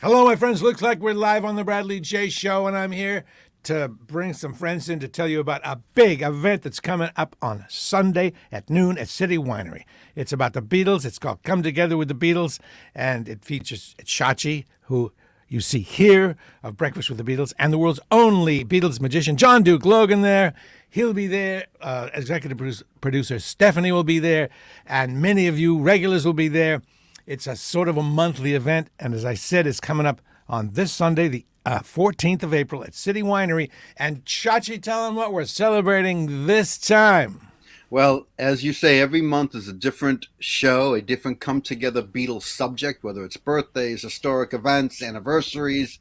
Hello, my friends. Looks like we're live on the Bradley J Show, and I'm here to bring some friends in to tell you about a big event that's coming up on Sunday at noon at City Winery. It's about the Beatles. It's called Come Together with the Beatles, and it features Chachi, who you see here of Breakfast with the Beatles, and the world's only Beatles magician, John Logan there. He'll be there. Executive producer Stephanie will be there, and many of you regulars will be there. It's a sort of a monthly event, and as I said, it's coming up on this Sunday, the 14th of April at City Winery. And Chachi, tell them what we're celebrating this time. Well, as you say, every month is a different show, a different come-together Beatles subject, whether it's birthdays, historic events, anniversaries.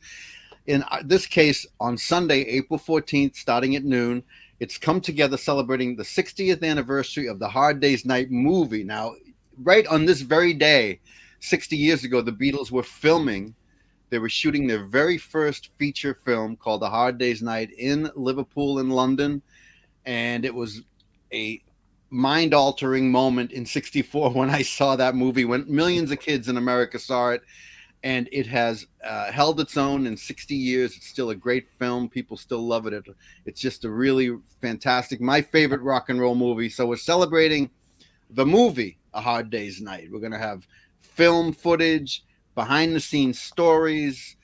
In this case, on Sunday, April 14th, starting at noon, it's Come Together celebrating the 60th anniversary of the Hard Day's Night movie. Now, right on this very day, 60 years ago, the Beatles were filming. They were shooting their very first feature film called A Hard Day's Night in Liverpool and London. And it was a mind-altering moment in 64 when I saw that movie, when millions of kids in America saw it. And it has held its own in 60 years. It's still a great film. People still love it. It's just a really fantastic, my favorite rock and roll movie. So we're celebrating the movie, A Hard Day's Night. We're going to have film footage, behind-the-scenes stories,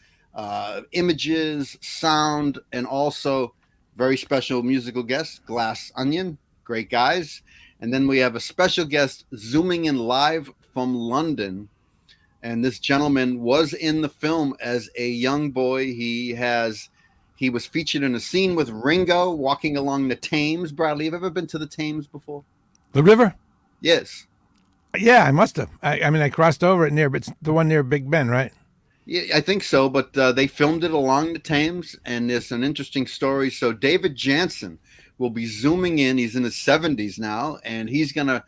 images, sound, and also very special musical guests, Glass Onion, great guys. And then we have a special guest zooming in live from London. And this gentleman was in the film as a young boy. He was featured in a scene with Ringo walking along the Thames. Bradley, have you ever been to the Thames before? The river? Yes. Yeah, I must have. I mean, I crossed over it near, but it's the one near Big Ben, right? Yeah, I think so. But they filmed it along the Thames, and there's an interesting story. So David Jansen will be zooming in. He's in his 70s now, and he's going to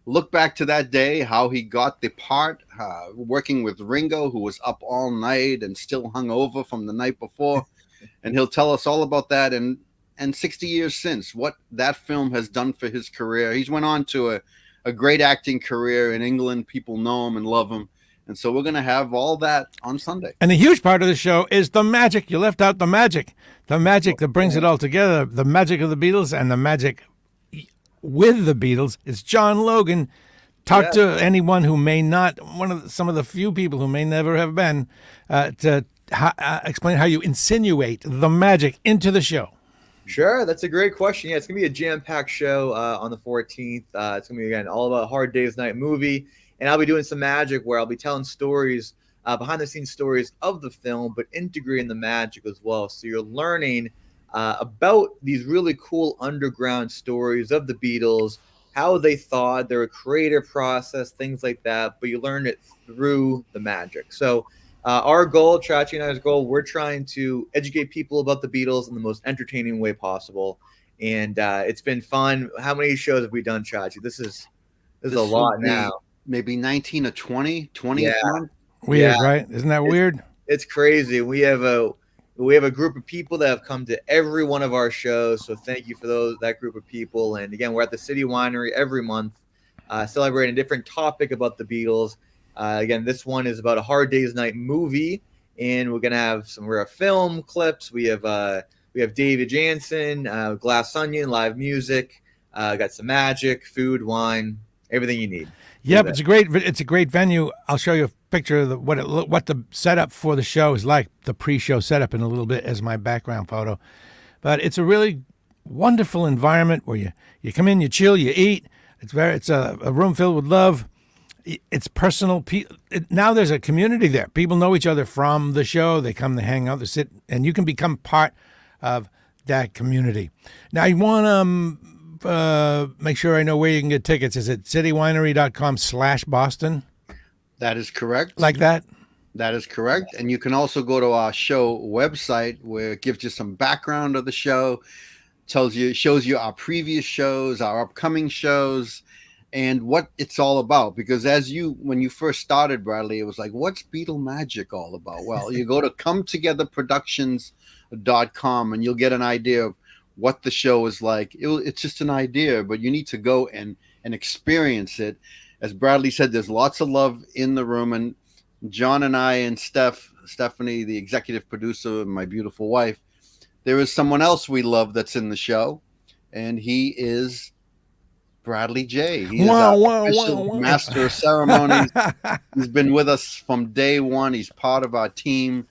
look back to that day, how he got the part, working with Ringo, who was up all night and still hung over from the night before. And he'll tell us all about that. And 60 years since, what that film has done for his career. He's went on to a great acting career in England. People know him and love him. And so we're going to have all that on Sunday. And a huge part of the show is the magic. You left out the magic that brings it all together, the magic of the Beatles and the magic with the Beatles. It's John Logan. Talk to anyone who may not, some of the few people who may never have been, to explain how you insinuate the magic into the show. Sure, that's a great question. Yeah, it's going to be a jam-packed show on the 14th. It's going to be, again, all about Hard Day's Night movie. And I'll be doing some magic where I'll be telling stories, behind-the-scenes stories of the film, but integrating the magic as well. So you're learning about these really cool underground stories of the Beatles, how they thought, their creative process, things like that. But you learn it through the magic. So our goal, Chachi and I's goal, we're trying to educate people about the Beatles in the most entertaining way possible. And it's been fun. How many shows have we done, Chachi? This is a lot now. Maybe 19 or 20 yeah. month. Weird, right? Isn't that weird? It's crazy. We have a group of people that have come to every one of our shows. So thank you for that group of people. And again, we're at the City Winery every month, celebrating a different topic about the Beatles. Again, this one is about a Hard Day's Night movie, and we're gonna have some rare film clips. We have David Jansen, Glass Onion, live music, got some magic, food, wine, everything you need. Yep, it's a great venue. I'll show you a picture of what the setup for the show is like, the pre-show setup in a little bit as my background photo. But it's a really wonderful environment where you come in, you chill, you eat. It's a room filled with love. It's personal. Now there's a community there. People know each other from the show. They come to hang out, they sit, and you can become part of that community. Now you want to make sure I know where you can get tickets. Is it citywinery.com/Boston? That is correct. Like that? That is correct. And you can also go to our show website where it gives you some background of the show, shows you our previous shows, our upcoming shows, and what it's all about. Because when you first started, Bradley, it was like, what's Beatle Magic all about? Well, you go to cometogetherproductions.com and you'll get an idea of what the show is like. It's just an idea, but you need to go and experience it. As Bradley said, there's lots of love in the room. And John and I and Stephanie, the executive producer, and my beautiful wife, there is someone else we love that's in the show, and he is Bradley J. He is our Wow, wow, wow, official wow. master of ceremonies. He's been with us from day one. He's part of our team,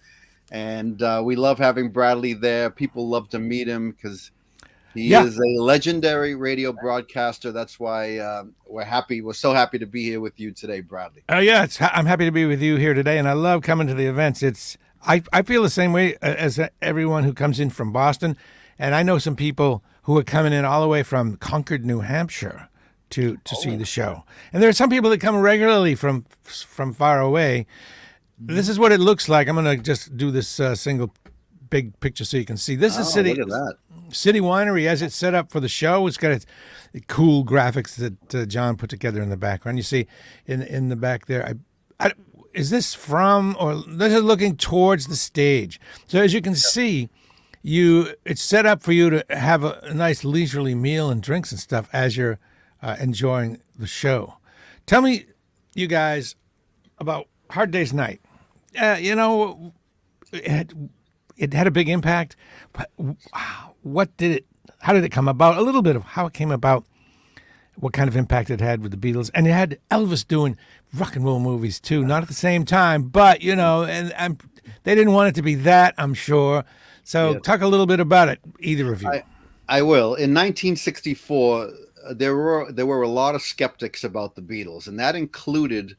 and we love having Bradley there. People love to meet him because he Yeah. is a legendary radio broadcaster. That's why we're happy. We're so happy to be here with you today, Bradley. Yeah, I'm happy to be with you here today, and I love coming to the events. I feel the same way as everyone who comes in from Boston, and I know some people who are coming in all the way from Concord, New Hampshire, to see the show. And there are some people that come regularly from far away. This is what it looks like. I'm going to just do this single big picture so you can see. This is Look at that. City Winery as it's set up for the show. It's got its cool graphics that John put together in the background. You see in the back there. Is this from, or this is looking towards the stage? So as you can see, it's set up for you to have a nice leisurely meal and drinks and stuff as you're enjoying the show. Tell me, you guys, about Hard Day's Night. It had a big impact. But how did it come about? A little bit of how it came about, what kind of impact it had with the Beatles. And it had Elvis doing rock and roll movies too, not at the same time, but they didn't want it to be that, I'm sure. So talk a little bit about it, either of you. I will. In 1964, there were a lot of skeptics about the Beatles, and that included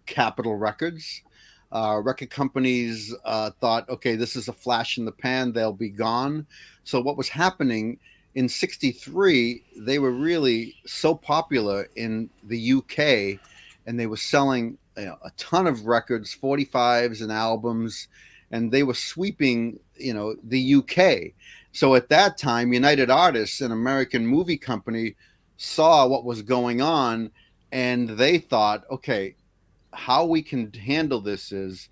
Capitol Records. Record companies thought, okay, this is a flash in the pan, they'll be gone. So what was happening in 63, they were really so popular in the UK, and they were selling a ton of records, 45s and albums, and they were sweeping the UK. So at that time, United Artists, an American movie company, saw what was going on, and they thought, okay, how we can handle this is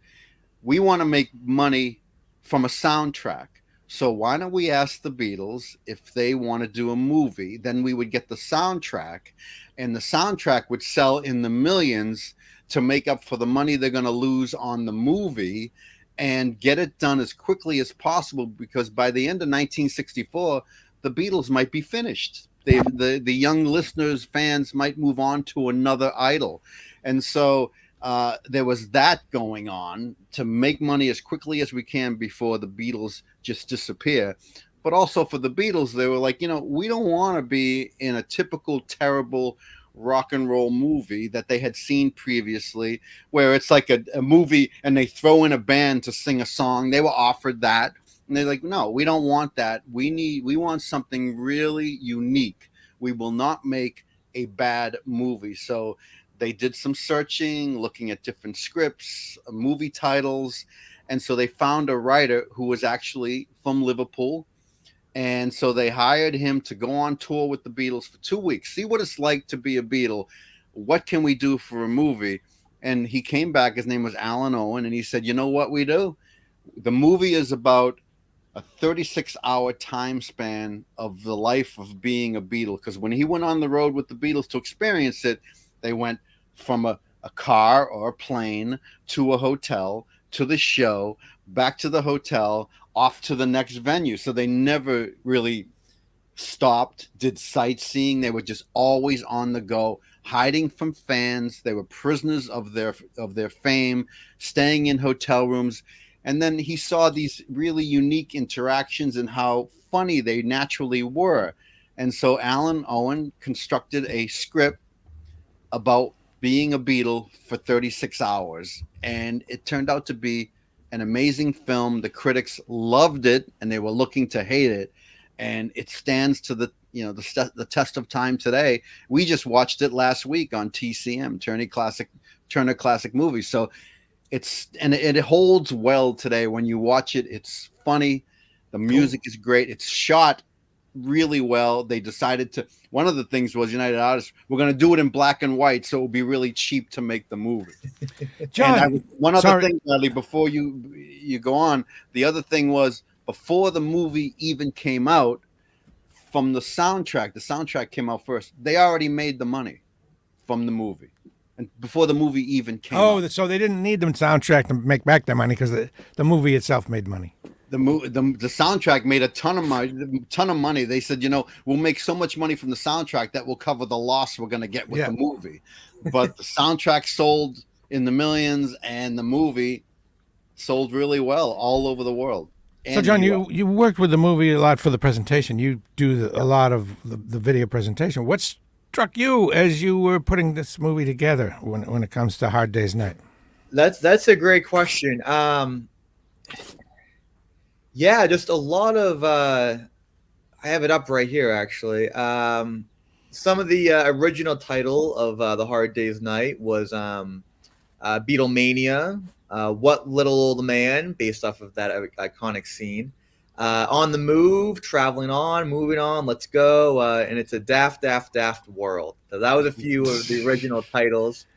we want to make money from a soundtrack. So why don't we ask the Beatles if they want to do a movie? Then we would get the soundtrack, and the soundtrack would sell in the millions to make up for the money they're going to lose on the movie, and get it done as quickly as possible, because by the end of 1964, the Beatles might be finished. The young listeners, fans might move on to another idol. And so there was that going on to make money as quickly as we can before the Beatles just disappear. But also for the Beatles, they were like, we don't want to be in a typical terrible rock and roll movie that they had seen previously, where it's like a movie and they throw in a band to sing a song. They were offered that, and they're like, no, we don't want that. We want something really unique. We will not make a bad movie. So they did some searching, looking at different scripts, movie titles. And so they found a writer who was actually from Liverpool. And so they hired him to go on tour with the Beatles for 2 weeks, see what it's like to be a Beatle. What can we do for a movie? And he came back. His name was Alan Owen. And he said, you know what we do? The movie is about a 36-hour time span of the life of being a Beatle. Because when he went on the road with the Beatles to experience it, they went from a car or a plane to a hotel, to the show, back to the hotel, off to the next venue. So they never really stopped, did sightseeing. They were just always on the go, hiding from fans. They were prisoners of their fame, staying in hotel rooms. And then he saw these really unique interactions and how funny they naturally were. And so Alan Owen constructed a script about being a Beatle for 36 hours. And it turned out to be an amazing film. The critics loved it, and they were looking to hate it. And it stands to the test of time today. We just watched it last week on TCM, Turner Classic Movies. So it holds well today. When you watch it, it's funny. The music is great. It's shot really well. They decided to, one of the things was United Artists, we're going to do it in black and white, so it would be really cheap to make the movie. John, one other thing, Bradley, before you go on, the other thing was, before the movie even came out, the soundtrack came out first. They already made the money from the movie. and before the movie even came Oh, out. so they didn't need the soundtrack to make back their money because the movie itself made money. The soundtrack made a ton of money. They said, we'll make so much money from the soundtrack that will cover the loss we're going to get with the movie. But the soundtrack sold in the millions, and the movie sold really well all over the world. So, John, you worked with the movie a lot for the presentation. You do a lot of the video presentation. What struck you as you were putting this movie together when it comes to Hard Day's Night? That's a great question. Yeah, just a lot of. I have it up right here, actually. Some of the original title of the Hard Day's Night was Beatlemania. What Little Old Man, based off of that iconic scene. On the Move, Traveling On, Moving On, Let's Go, and It's a Daft, Daft, Daft World. So that was a few of the original titles.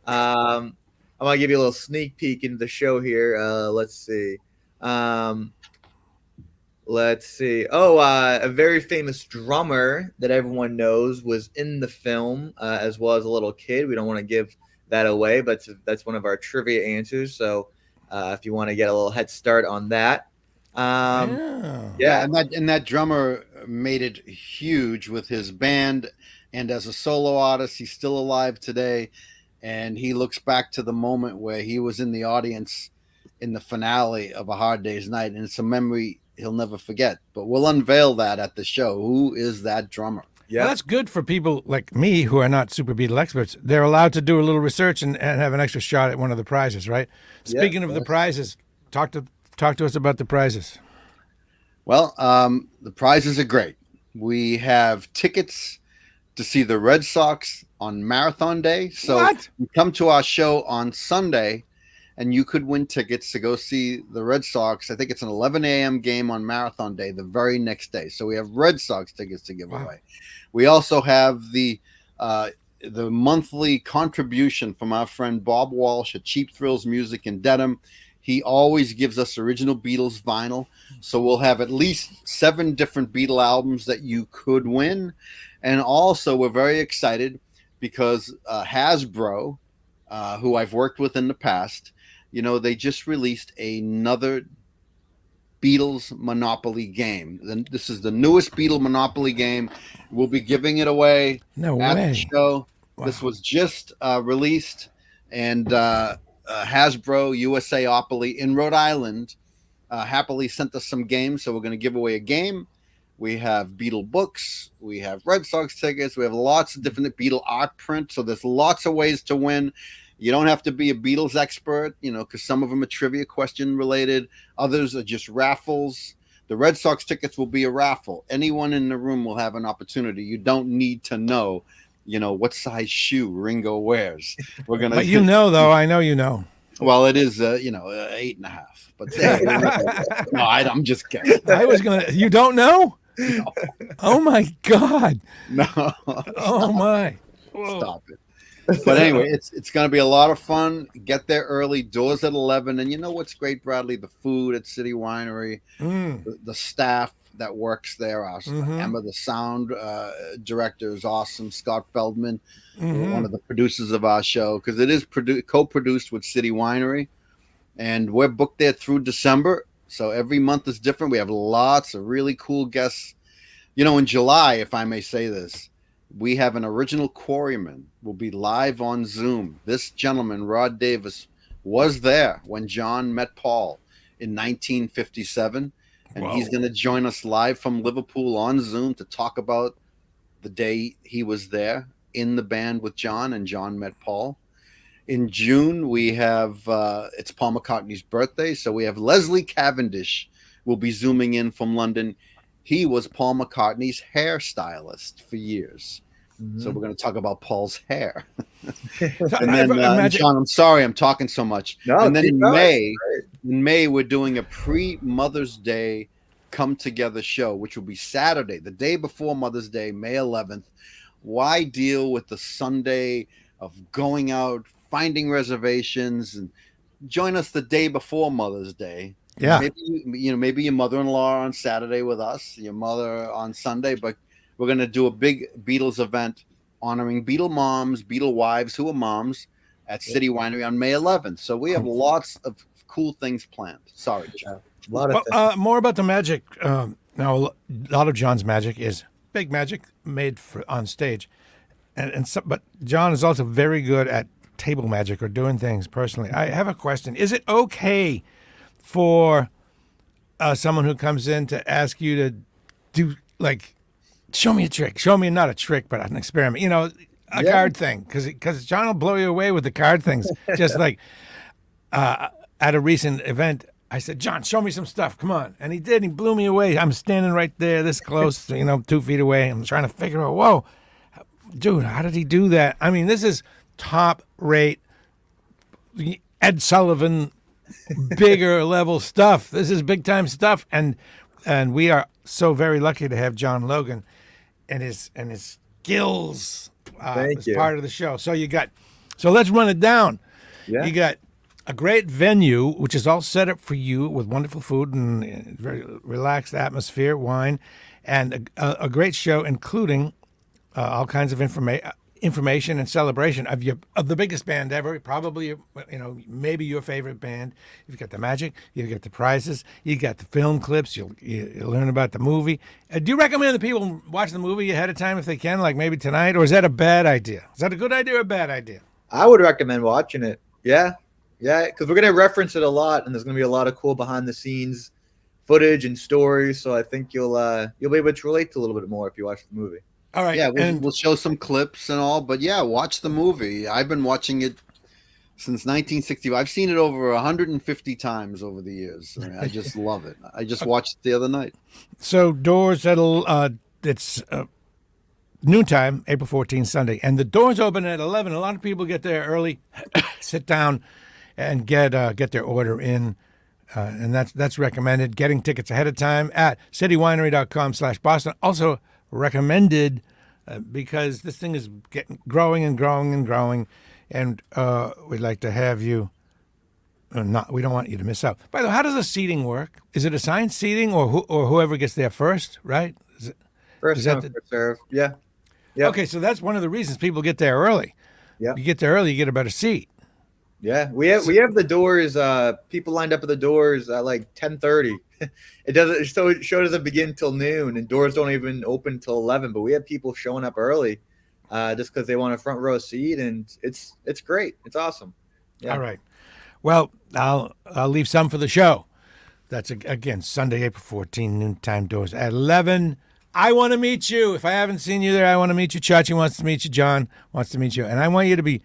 I'm going to give you a little sneak peek into the show here. Let's see. Oh, a very famous drummer that everyone knows was in the film as well as a little kid. We don't want to give that away, but that's one of our trivia answers. So if you want to get a little head start on that. Yeah, and that drummer made it huge with his band, and as a solo artist, he's still alive today. And he looks back to the moment where he was in the audience in the finale of A Hard Day's Night, and it's a memory he'll never forget. But we'll unveil that at the show. Who is that drummer? Yeah, well, that's good for people like me who are not super Beatle experts. They're allowed to do a little research and have an extra shot at one of the prizes, right? Speaking of the prizes, talk to us about the prizes. Well, the prizes are great. We have tickets to see the Red Sox on Marathon Day. So you come to our show on Sunday, and you could win tickets to go see the Red Sox. I think it's an 11 a.m. game on Marathon Day, the very next day. So we have Red Sox tickets to give away. We also have the monthly contribution from our friend Bob Walsh at Cheap Thrills Music in Dedham. He always gives us original Beatles vinyl. So we'll have at least 7 different Beatle albums that you could win. And also we're very excited because Hasbro, who I've worked with in the past, they just released another Beatles Monopoly game. This is the newest Beatle Monopoly game. We'll be giving it away at the show. Wow. This was just released, and Hasbro USAopoly in Rhode Island happily sent us some games, so we're going to give away a game. We have Beatle books. We have Red Sox tickets. We have lots of different Beatle art prints, so there's lots of ways to win. You don't have to be a Beatles expert, because some of them are trivia question related. Others are just raffles. The Red Sox tickets will be a raffle. Anyone in the room will have an opportunity. You don't need to know, what size shoe Ringo wears. We're gonna. But though, I know you know. Well, it is, 8.5. But no, I'm just kidding. I was gonna. You don't know? No. Oh my God. No. Oh my. Stop it. But anyway, it's going to be a lot of fun. Get there early, doors at 11. And you know what's great, Bradley? The food at City Winery, the staff that works there. Emma, the sound director, is awesome. Scott Feldman, one of the producers of our show, because it is co-produced with City Winery. And we're booked there through December. So every month is different. We have lots of really cool guests. In July, if I may say this, we have an original Quarryman. Will be live on Zoom. This gentleman, Rod Davis, was there when John met Paul in 1957. And he's going to join us live from Liverpool on Zoom to talk about the day he was there in the band with John and John met Paul. In June, we have, it's Paul McCartney's birthday. So we have Leslie Cavendish will be Zooming in from London. He was Paul McCartney's hairstylist for years. So we're going to talk about Paul's hair. And then, John, I'm sorry I'm talking so much. No, and then in May, we're doing a pre-Mother's Day come-together show, which will be Saturday, the day before Mother's Day, May 11th. Why deal with the Sunday of going out, finding reservations, and join us the day before Mother's Day. Yeah. Maybe your mother-in-law on Saturday with us, your mother on Sunday, but we're going to do a big Beatles event honoring Beatle moms, Beatle wives who are moms, at City Winery on May 11th. So we have lots of cool things planned. Sorry, John. A lot of things. More about the magic. Now, a lot of John's magic is big magic made for on stage, but John is also very good at table magic or doing things personally. I have a question: is it okay for someone who comes in to ask you to do show me a trick, show me not a trick, but an experiment? A card thing, because John will blow you away with the card things. Just like at a recent event, I said, John, show me some stuff. Come on. And he did. He blew me away. I'm standing right there, this close, 2 feet away. I'm trying to figure out, whoa, dude, how did he do that? I mean, this is top rate Ed Sullivan, bigger level stuff. This is big time stuff. And we are so very lucky to have John Logan and his skills as part of the show. So let's run it down. Yeah. You got a great venue, which is all set up for you with wonderful food and very relaxed atmosphere, wine, and a great show, including all kinds of information and celebration of the biggest band ever, probably maybe your favorite band. You've got the magic, you got the prizes, you got the film clips. You'll learn about the movie. Do you recommend that people watch the movie ahead of time if they can, like maybe tonight, or is that a bad idea? Is that a good idea or a bad idea? I would recommend watching it. Yeah, because we're going to reference it a lot, and there's going to be a lot of cool behind-the-scenes footage and stories. So I think you'll be able to relate to a little bit more if you watch the movie. All right. Yeah, we'll show some clips and all, but yeah, watch the movie. I've been watching it since 1960. I've seen it over 150 times over the years. I just love it. I just watched it the other night. So doors it's noontime, April 14th, Sunday, and the doors open at 11. A lot of people get there early, sit down, and get their order in, and that's recommended. Getting tickets ahead of time at citywinery.com/Boston. Also recommended because this thing is growing and growing and growing, and we'd like to have you. We don't want you to miss out. By the way, how does the seating work? Is it assigned seating, or whoever gets there first? Right? First come, first serve. Yeah. Yep. Okay, so that's one of the reasons people get there early. Yeah. You get there early, you get a better seat. Yeah, we have the doors. People lined up at the doors at like 10:30. The show doesn't begin till noon, and doors don't even open till 11. But we have people showing up early, just because they want a front row seat, and it's great. It's awesome. Yeah. All right. Well, I'll leave some for the show. That's again Sunday, April 14th, noontime doors at 11. I want to meet you. If I haven't seen you there, I want to meet you. Chachi wants to meet you. John wants to meet you, and I want you to be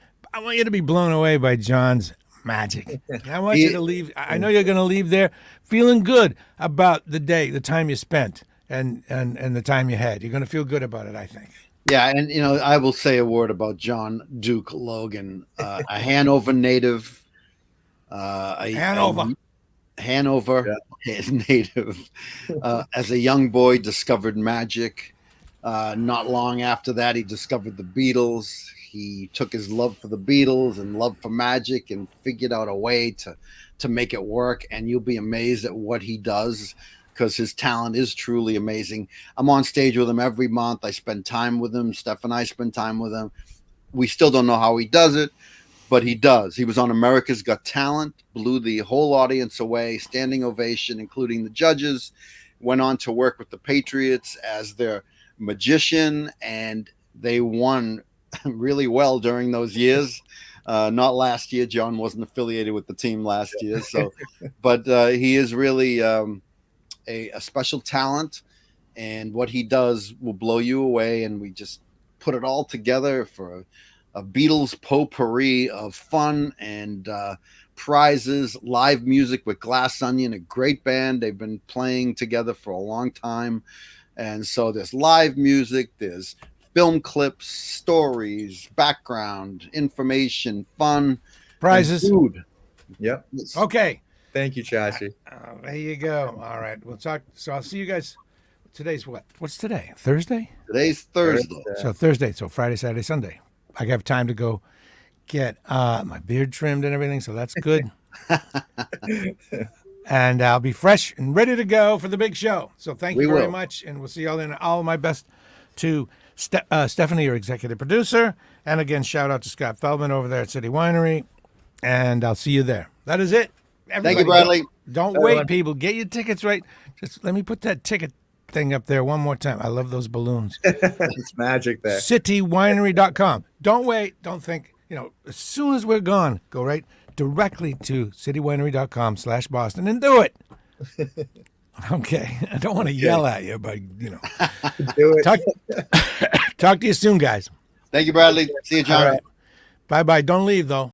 blown away by John's magic. I want you to leave. I know you're going to leave there feeling good about the day, the time you spent, and the time you had. You're going to feel good about it, I think. Yeah, and I will say a word about John Duke Logan, a Hanover native. Hanover is native. As a young boy, discovered magic. Not long after that, he discovered the Beatles. He took his love for the Beatles and love for magic and figured out a way to make it work. And you'll be amazed at what he does, because his talent is truly amazing. I'm on stage with him every month. I spend time with him. Steph and I spend time with him. We still don't know how he does it, but he does. He was on America's Got Talent, blew the whole audience away, standing ovation, including the judges. Went on to work with the Patriots as their magician, and they won really well during those years. Not last year. John wasn't affiliated with the team last year, but he is really a special talent, and what he does will blow you away. And we just put it all together for a Beatles potpourri of fun and prizes, live music with Glass Onion, a great band. They've been playing together for a long time. And so there's live music, there's film clips, stories, background, information, fun, prizes, food. Yep. Okay. Thank you, Chachi. There you go. All right. We'll talk. So I'll see you guys. Today's what? What's today? Thursday? Today's Thursday. So Thursday. So Friday, Saturday, Sunday. I have time to go get my beard trimmed and everything. So that's good. And I'll be fresh and ready to go for the big show. So thank you very much. And we'll see y'all then. All my best to Stephanie, your executive producer. And again, shout out to Scott Feldman over there at City Winery. And I'll see you there. That is it. Thank you, Bradley. Don't wait, people. Get your tickets right. Just let me put that ticket thing up there one more time. I love those balloons. It's magic there. citywinery.com. Don't wait. Don't think, as soon as we're gone, go right directly to citywinery.com/Boston and do it. Okay. I don't want to yell at you, but, Do it. talk to you soon, guys. Thank you, Bradley. See you, John. All right. Bye-bye. Don't leave, though.